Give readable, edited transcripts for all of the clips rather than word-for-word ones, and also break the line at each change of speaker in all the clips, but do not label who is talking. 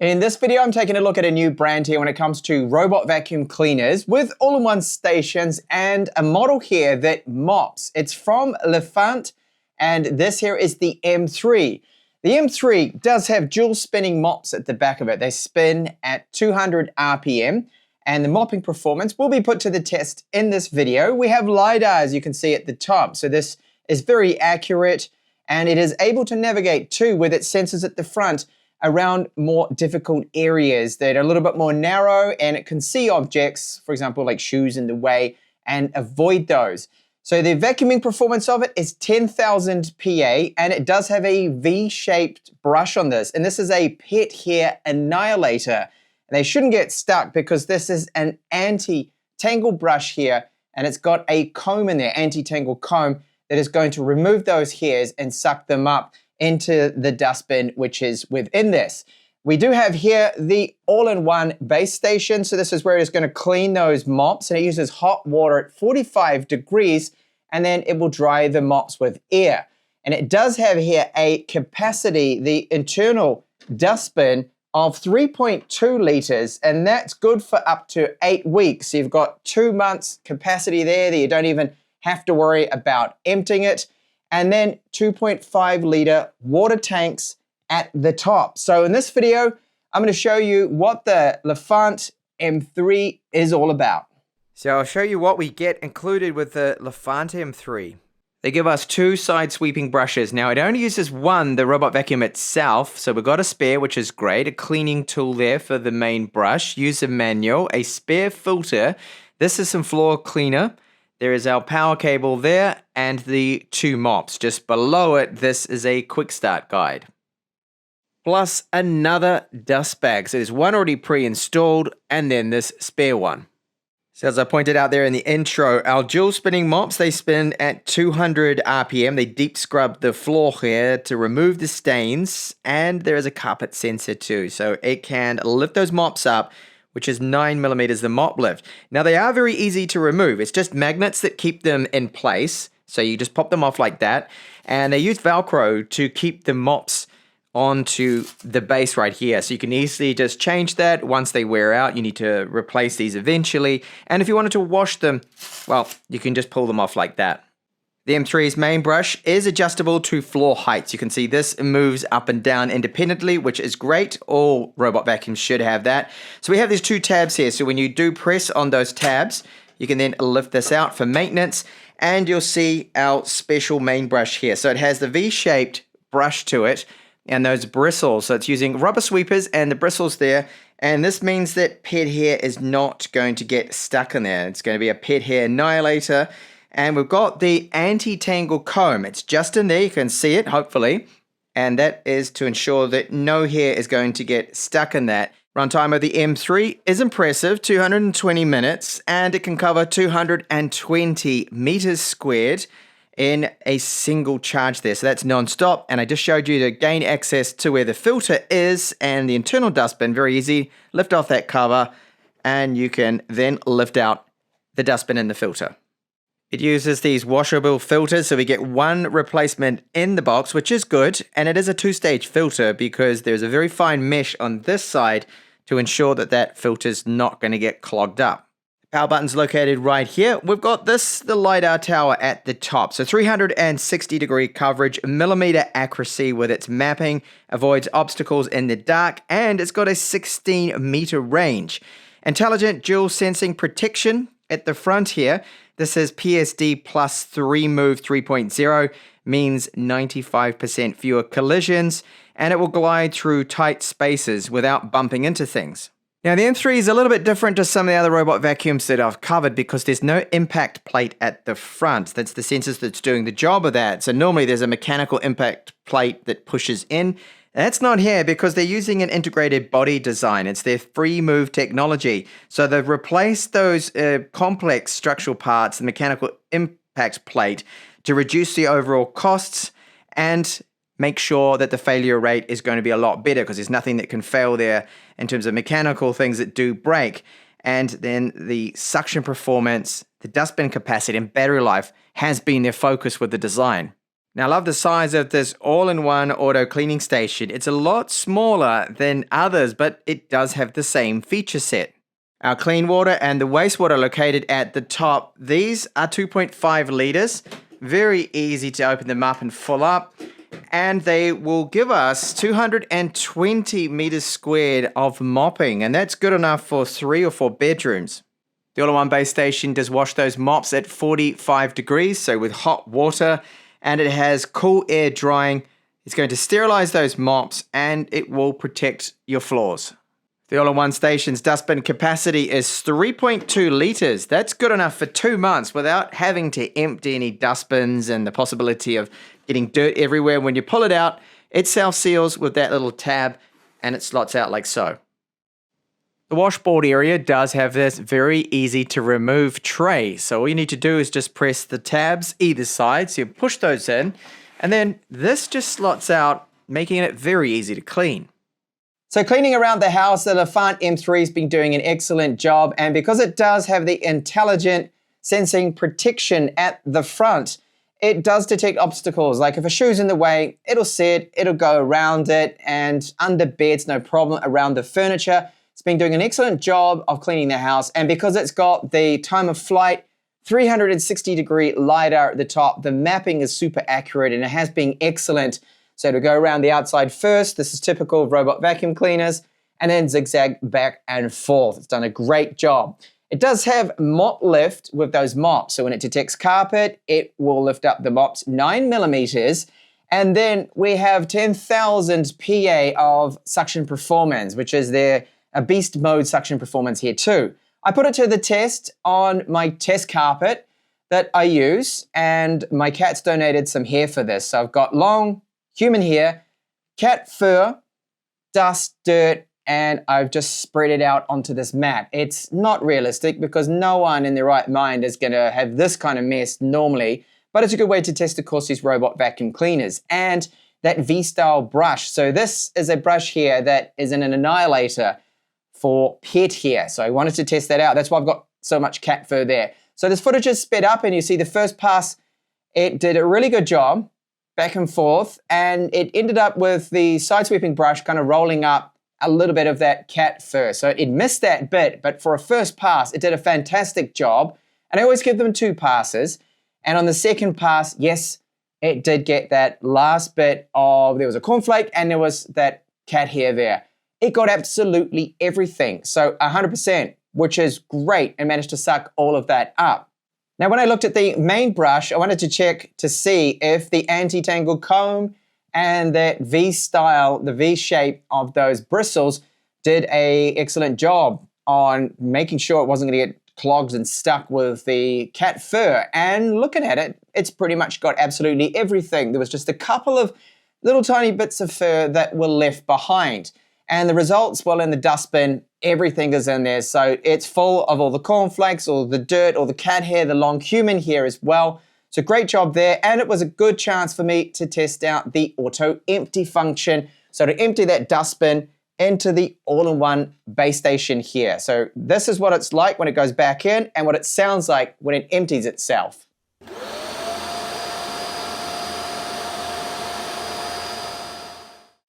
In this video, I'm taking a look at a new brand here when it comes to robot vacuum cleaners with all-in-one stations and a model here that mops. It's from Lefant, and this here is the M3. The M3 does have dual spinning mops at the back of it. They spin at 200 RPM, and the mopping performance will be put to the test in this video. We have LiDAR, as you can see at the top, so this is very accurate, and it is able to navigate too with its sensors at the front around more difficult areas that are a little bit more narrow, and it can see objects, for example, like shoes in the way, and avoid those. So the vacuuming performance of it is 10,000 PA, and it does have a V-shaped brush on this, and this is a pet hair annihilator. And they shouldn't get stuck because this is an anti-tangle brush here, and it's got a comb in there, anti-tangle comb, that is going to remove those hairs and suck them up into the dustbin, which is within this. We do have here the all-in-one base station. So this is where it is going to clean those mops, and it uses hot water at 45 degrees, and then it will dry the mops with air. And it does have here a capacity, the internal dustbin, of 3.2 liters, and that's good for up to 8 weeks. So you've got 2 months capacity there that you don't even have to worry about emptying it. And then 2.5 liter water tanks at the top. So in this video, I'm going to show you what the Lefant M3 is all about.
So I'll show you what we get included with the Lefant M3. They give us 2 side sweeping brushes. Now it only uses one, the robot vacuum itself, so we've got a spare, which is great, a cleaning tool there for the main brush, user manual, a spare filter, this is some floor cleaner, there is our power cable there, and the 2 mops. Just below it, this is a quick start guide. Plus another dust bag. So there's one already pre-installed, and then this spare one. So as I pointed out there in the intro, our dual spinning mops, they spin at 200 RPM. They deep scrub the floor here to remove the stains, and there is a carpet sensor too. So it can lift those mops up, which is 9 millimeters the mop lift. Now they are very easy to remove. It's just magnets that keep them in place. So you just pop them off like that. And they use Velcro to keep the mops onto the base right here. So you can easily just change that. Once they wear out, you need to replace these eventually. And if you wanted to wash them, well, you can just pull them off like that. The M3's main brush is adjustable to floor heights. You can see this moves up and down independently, which is great. All robot vacuums should have that. So we have these 2 tabs here. So when you do press on those tabs, you can then lift this out for maintenance, and you'll see our special main brush here. So it has the V-shaped brush to it and those bristles. So it's using rubber sweepers and the bristles there. And this means that pet hair is not going to get stuck in there. It's going to be a pet hair annihilator. And we've got the anti-tangle comb. It's just in there, you can see it, hopefully. And that is to ensure that no hair is going to get stuck in that. Runtime of the M3 is impressive, 220 minutes, and it can cover 220 meters squared in a single charge there. So that's non-stop, and I just showed you to gain access to where the filter is and the internal dustbin. Very easy. Lift off that cover, and you can then lift out the dustbin and the filter. It uses these washable filters, so we get 1 replacement in the box, which is good, and it is a 2-stage filter because there's a very fine mesh on this side to ensure that that filter's not going to get clogged up. The power button's located right here. We've got the LiDAR tower at the top, so 360 degree coverage, millimeter accuracy with its mapping, avoids obstacles in the dark, and it's got a 16 meter range. Intelligent dual sensing protection at the front here. This is PSD plus 3 Move 3.0, means 95% fewer collisions, and it will glide through tight spaces without bumping into things. Now the M3 is a little bit different to some of the other robot vacuums that I've covered because there's no impact plate at the front. That's the sensors that's doing the job of that. So normally there's a mechanical impact plate that pushes in. That's not here because they're using an integrated body design. It's their free move technology. So they've replaced those complex structural parts, the mechanical impact plate, to reduce the overall costs and make sure that the failure rate is going to be a lot better because there's nothing that can fail there in terms of mechanical things that do break. And then the suction performance, the dustbin capacity, and battery life has been their focus with the design. Now, I love the size of this all-in-one auto cleaning station. It's a lot smaller than others, but it does have the same feature set. Our clean water and the wastewater located at the top. These are 2.5 liters. Very easy to open them up and fill up. And they will give us 220 meters squared of mopping. And that's good enough for 3 or 4 bedrooms. The all-in-one base station does wash those mops at 45 degrees, so with hot water. And it has cool air drying. It's going to sterilize those mops and it will protect your floors. The all-in-one station's dustbin capacity is 3.2 liters. That's good enough for 2 months without having to empty any dustbins and the possibility of getting dirt everywhere. When you pull it out, it self-seals with that little tab and it slots out like so. The washboard area does have this very easy to remove tray. So all you need to do is just press the tabs either side. So you push those in and then this just slots out, making it very easy to clean.
So cleaning around the house, the Lefant M3 has been doing an excellent job. And because it does have the intelligent sensing protection at the front, it does detect obstacles. Like if a shoe's in the way, it'll see it, it'll go around it, and under beds, no problem, around the furniture. It's been doing an excellent job of cleaning the house, and because it's got the time of flight 360-degree LiDAR at the top, the mapping is super accurate and it has been excellent. So to go around the outside first, this is typical of robot vacuum cleaners, and then zigzag back and forth. It's done a great job. It does have mop lift with those mops, so when it detects carpet, it will lift up the mops 9 millimeters. And then we have 10,000 PA of suction performance, which is a beast mode suction performance here too. I put it to the test on my test carpet that I use, and my cat's donated some hair for this. So I've got long human hair, cat fur, dust, dirt, and I've just spread it out onto this mat. It's not realistic because no one in their right mind is gonna have this kind of mess normally, but it's a good way to test, of course, these robot vacuum cleaners. And that V-style brush. So this is a brush here that is an annihilator for pet hair. So I wanted to test that out. That's why I've got so much cat fur there. So this footage is sped up and you see the first pass, it did a really good job, back and forth, and it ended up with the side sweeping brush kind of rolling up a little bit of that cat fur. So it missed that bit, but for a first pass, it did a fantastic job. And I always give them 2 passes. And on the second pass, yes, it did get that last bit of, there was a cornflake and there was that cat hair there. It got absolutely everything. So 100%, which is great, and managed to suck all of that up. Now, when I looked at the main brush, I wanted to check to see if the anti-tangle comb and that V-style, the V shape of those bristles did an excellent job on making sure it wasn't going to get clogged and stuck with the cat fur. And looking at it, it's pretty much got absolutely everything. There was just a couple of little tiny bits of fur that were left behind. And the results, well, in the dustbin, everything is in there. So it's full of all the cornflakes, all the dirt, all the cat hair, the long human hair as well. So great job there. And it was a good chance for me to test out the auto empty function. So to empty that dustbin into the all-in-one base station here. So this is what it's like when it goes back in and what it sounds like when it empties itself.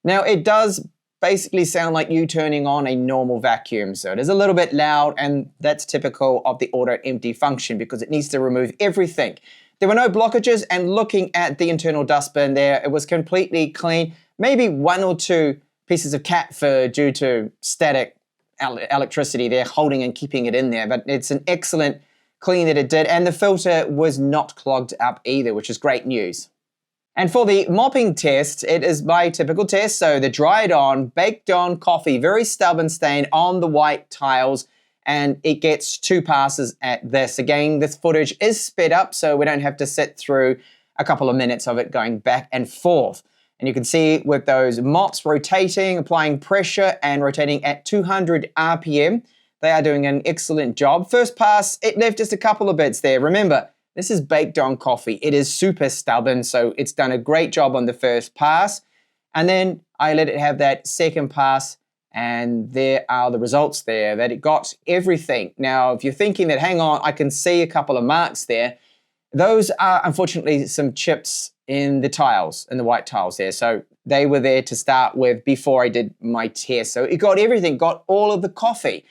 Now it does basically sound like you turning on a normal vacuum. So it is a little bit loud, and that's typical of the auto empty function because it needs to remove everything. There were no blockages, and looking at the internal dustbin there, it was completely clean. Maybe 1 or 2 pieces of cat fur due to static electricity there holding and keeping it in there, but it's an excellent clean that it did, and the filter was not clogged up either, which is great news. And for the mopping test, it is my typical test. So the dried on, baked on coffee, very stubborn stain on the white tiles, and it gets 2 passes at this. Again, this footage is sped up, so we don't have to sit through a couple of minutes of it going back and forth. And you can see with those mops rotating, applying pressure and rotating at 200 RPM, they are doing an excellent job. First pass, it left just a couple of bits there. Remember, this is baked on coffee. It is super stubborn, so it's done a great job on the first pass. And then I let it have that second pass, and there are the results there, that it got everything. Now, if you're thinking that, hang on, I can see a couple of marks there, Those are unfortunately some chips in the tiles, in the white tiles there. So they were there to start with before I did my test. So it got everything, got all of the coffee.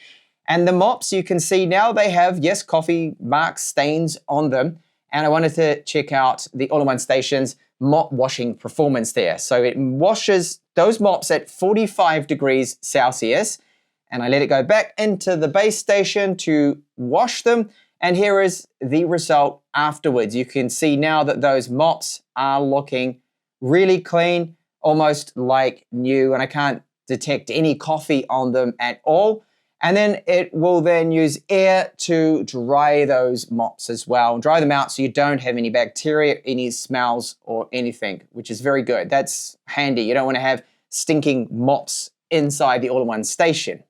And the mops, you can see now they have, yes, coffee marks, stains on them. And I wanted to check out the All-in-One Station's mop washing performance there. So it washes those mops at 45 degrees Celsius. And I let it go back into the base station to wash them. And here is the result afterwards. You can see now that those mops are looking really clean, almost like new, and I can't detect any coffee on them at all. And then it will then use air to dry those mops as well, dry them out so you don't have any bacteria, any smells or anything, which is very good. That's handy. You don't want to have stinking mops inside the All-in-One Station.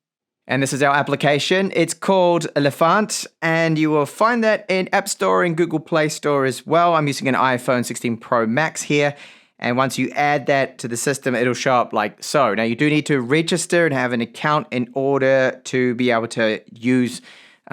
And this is our application. It's called Lefant, and you will find that in App Store and Google Play Store as well. I'm using an iPhone 16 Pro Max here. And once you add that to the system, it'll show up like so. Now, you do need to register and have an account in order to be able to use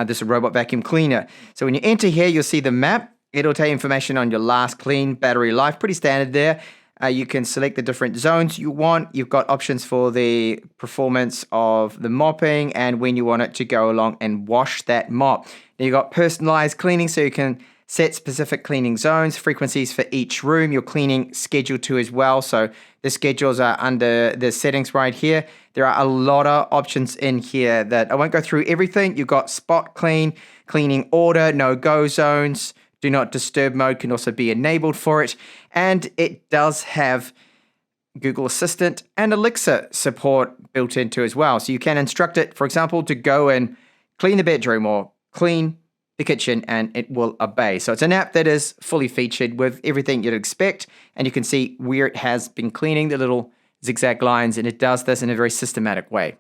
this robot vacuum cleaner. So when you enter here, you'll see the map. It'll tell you information on your last clean, battery life, pretty standard there. You can select the different zones you want. You've got options for the performance of the mopping and when you want it to go along and wash that mop. Now you've got personalized cleaning, so you can set specific cleaning zones, frequencies for each room, your cleaning schedule too as well. So the schedules are under the settings right here. There are a lot of options in here that I won't go through everything. You've got spot clean, cleaning order, no-go zones, do not disturb mode can also be enabled for it. And it does have Google Assistant and Alexa support built into as well. So you can instruct it, for example, to go and clean the bedroom or clean the kitchen, and it will obey. So it's an app that is fully featured with everything you'd expect, and you can see where it has been cleaning, the little zigzag lines, and it does this in a very systematic way.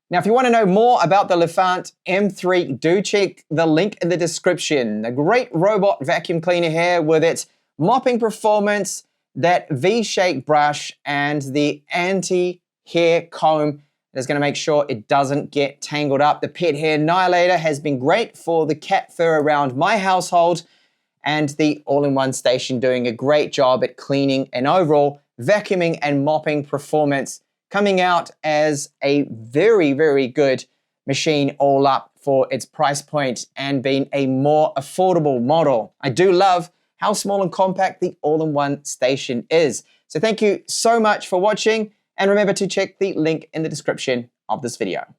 Now, if you want to know more about the Lefant M3, do check the link in the description. A great robot vacuum cleaner here with its mopping performance, that V-shaped brush, and the anti-hair comb that's going to make sure it doesn't get tangled up. The pet hair annihilator has been great for the cat fur around my household, and the All-in-One Station doing a great job at cleaning and overall vacuuming and mopping performance, coming out as a very, very good machine all up for its price point and being a more affordable model. I do love how small and compact the All-in-One Station is. So thank you so much for watching, and remember to check the link in the description of this video.